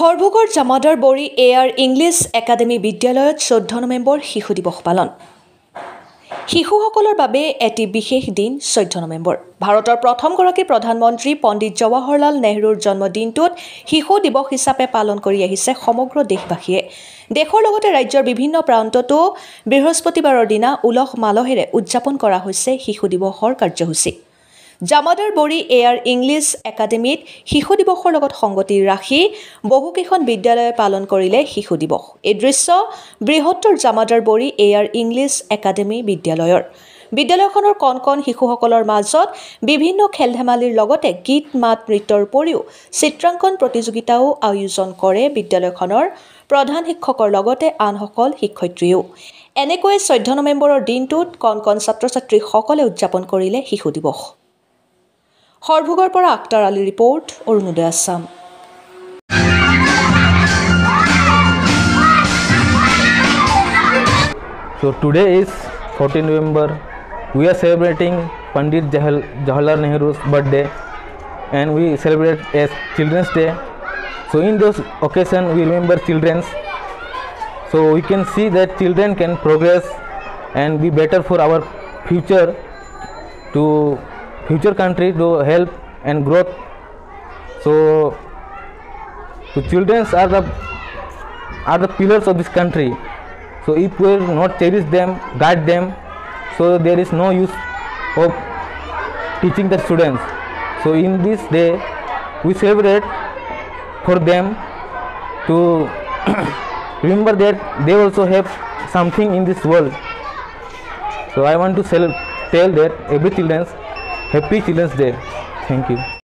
হৰভোগৰ জামাদাৰ বৰী air English academy বিদ্যালয়ত 14 নৱেম্বৰ শিশু দিৱস পালন। শিশুসকলৰ বাবে এটি বিশেষ দিন 14 নৱেম্বৰ। ভাৰতৰ প্ৰথমগৰাকী প্ৰধানমন্ত্ৰী পণ্ডিত জৱাহৰলাল নেহৰুৰ জন্মদিনটোত শিশু দিৱস হিচাপে পালন কৰি আহিছে সমগ্ৰ দেশবাসীয়ে। দেশৰ লগতে ৰাজ্যৰ বিভিন্ন প্ৰান্ততো বৃহস্পতিবাৰৰ দিনা উলহ মালহেৰে উদযাপন কৰা হৈছে শিশু দিৱসৰ কাৰ্যসূচী। জামাদাৰ বৰী এয়াৰ ইংলিছ একাডেমীত শিশু দিৱসৰ লগত সংগতি ৰাখি বহুকেইখন বিদ্যালয়ে পালন কৰিলে শিশু দিৱস। এই দৃশ্য বৃহত্তৰ জামাদাৰ বৰী এয়াৰ ইংলিছ একাডেমী বিদ্যালয়ৰ। বিদ্যালয়খনৰ কণ শিশুসকলৰ মাজত বিভিন্ন খেল ধেমালিৰ লগতে গীত মাত নৃত্যৰ উপৰিও চিত্ৰাংকন প্ৰতিযোগিতাও আয়োজন কৰে বিদ্যালয়খনৰ প্ৰধান শিক্ষকৰ লগতে আনসকল শিক্ষয়িত্ৰীও। এনেকৈ 14 নৱেম্বৰৰ দিনটোত কণ ছাত্ৰ ছাত্ৰীসকলে উদযাপন কৰিলে শিশু দিৱস। হৰভোগৰ পৰা Aktar Ali report, Arunoday Assam. So today is 14 November. We are celebrating Pandit Jawaharlal Nehru's birthday, and we celebrate as Children's Day. So in this occasion, we remember children. So we can see that children can progress and be better for our future, to future country to help and growth. So children are the pillars of this country. So if we will not cherish them, guide them, so there is no use of teaching the students. So in this day we celebrate for them to remember that they also have something in this world. So I want to tell that every children's Happy Children's Day. Thank you.